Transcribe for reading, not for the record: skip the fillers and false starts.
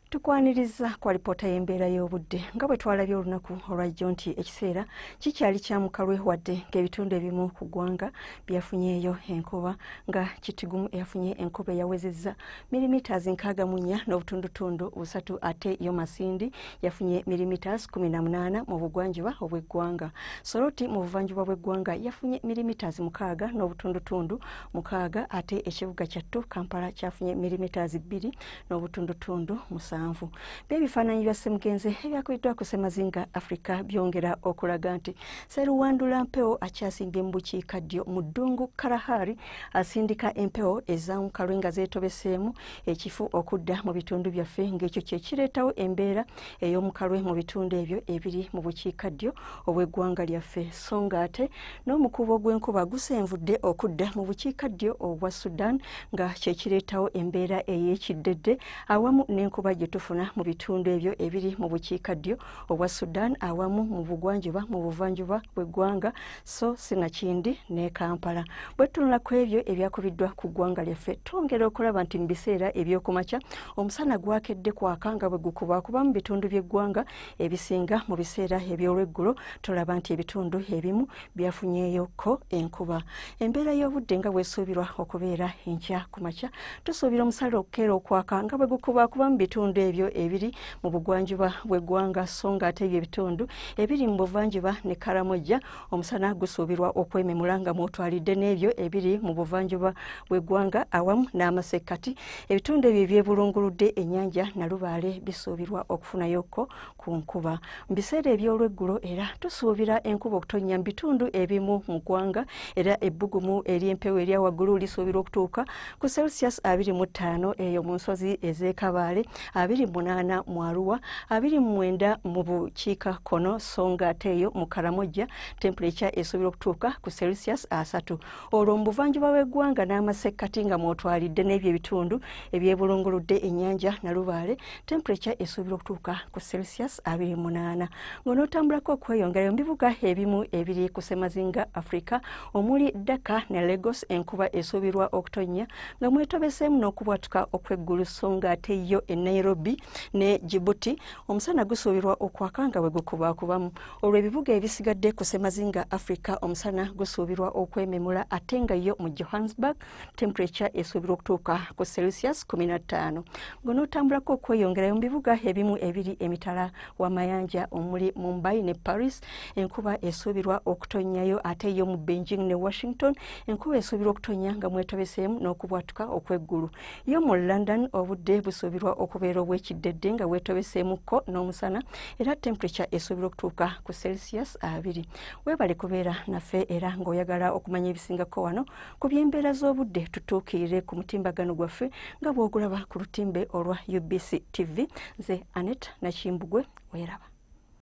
Tukwaniriza kwa lipoota y'embeera y'obudde nga bwe twalabye olunaku olwajjo nti ekiseera kikyali kya mukalwe wadde ng'ebitundu ebimu ku ggwanga byafunyeeyo enkuba nga Kitgum eyafunye enkuba eyawezezza millimeters 64 n'obutundutundu 3 ate yo Masindi yafunye millimeters 18 mu bugwanjuba obw'eggwanga. Soroti mu buvanjuba bw'eggwanga yafunye millimeters 6 n'obutundutundu 6 ate ekibuga kyattu Kampala kyafunye millimeters 2 n'obutundutundu 7. By'ebifaananyi bya Ssemugenzi ebyakubiddwa ku Ssemazinga Africa byongera okulaga nti Sseruwandula Mpewo akyasimbye mu bukiikaddyo mu Ddungu Kalahari asindika empewo ez'omukalwe nga zeetobeseemu ekifu okudda mu bitundu byaffe ng'ekyo kye kireetawo embeera ey'omukalwe mu bitundu ebyo ebiri mu bukiikaddyo obw'eggwanga lyaffe, so nga ate n'omukuubo gw'enkuba gusenvudde okudda mu bukiikaddyo obwa Sudan nga kye kireetawo embeera ey'ekiddedde awamu n'enkuba tufuna mu bitundu ebyo ebiri mu bukiikaddyo obwa Sudan awamu mu bugwanjuba mu buvanjuba bw'eggwanga so sinakindi ne Kampala. Bwe tunula ku ebyo ebyakubiddwa ku ggwanga lyaffe twongera okulaba nti mu biseera eby'okumakya omusana gwakedde kwaka nga bwe gukubakuba mu bitundu by'eggwanga ebisinga mu biseera eby'olweggulo tulaba nti ebitundu ebimu byafunyeeyoko enkuba. Embeera y'obudde nga bwesuubirwa okubeera enkya ku makya tusuubira omusana okukeera okwaka nga bwe gukubakuba mu bitundu ebyo ebiri mu bugwanjuba bw'eggwanga so nga ate ebyo ebitundu ebiri mu buvanjuba ne Karamoja omusana gusuubirwa okwememula nga mwotwalidde n'ebyo ebiri mu buvanjuba bw'eggwanga awamu n'amasekkati. Ebitundu ebyo ebyebulunguludde ennyanja Nalubaale bisuubirwa okufunayoko ku nkuba. Mu biseera eby'olweggulo era tusuubira enkuba okutonnya mu bitundu ebimu mu ggwanga era ebbugumu ery'empewo erya waggulu lisuubirwa okutuuka ku Celsius 25 eyo mu nsozi ez'e Kabaale 28 mu Arua, 29 mu bukiika kono so nga ate eyo mu Karamoja temperature esuubirwa okutuuka ku Celsius 3. Olwo mu buvanjuba bw'eggwanga n'amasekkati nga mwotwalidde n'ebyo ebitundu ebyebulunguludde ennyanja Nalubaale temperature esuubirwa okutuuka ku Celsius 28. Ng'onootambulako okweyongerayo mu bibuga ebimu ebiri ku Ssemazinga Africa omuli Dhaka ne Lagos enkuba esuubirwa okutonnya nga mwetobeseemu n'okubwatuka okw'eggulu so nga ate yo e Nairobi ne Djibouti omusana gusuubirwa okwaka nga bwe gukubakubamu. Olwo ebibuga ebisigadde ku Ssemazinga Africa omusana gusuubirwa okwememula ate nga yo mu Johannesburg temperature esuubirwa okutuuka ku Celsius 15. Ng'onootambulako okweyongerayo mu bibuga ebimu ebiri emitala w'amayanja omuli Mumbai ne Paris enkuba esuubirwa okutonnyayo ate yo mu Beijing ne Washington enkuba esuubirwa okutonnya nga mwetobeseemu n'okubwatuka okw'eggulu. Yo mu London obudde busuubirwa okubeera obw'ekiddedde nga bwetobeseemuko n'omusana era temperature esuubirwa okutuuka ku Celsius 2. Weebale kubeera naffe era ng'oyagala okumanya ebisingako wano ku by'embeera z'obudde tutuukirire ku mutimbagano gwaffe nga bw'ogulaba ku lutimbe olwa UBC TV. Nze Annette Nakimbugwe weeraba.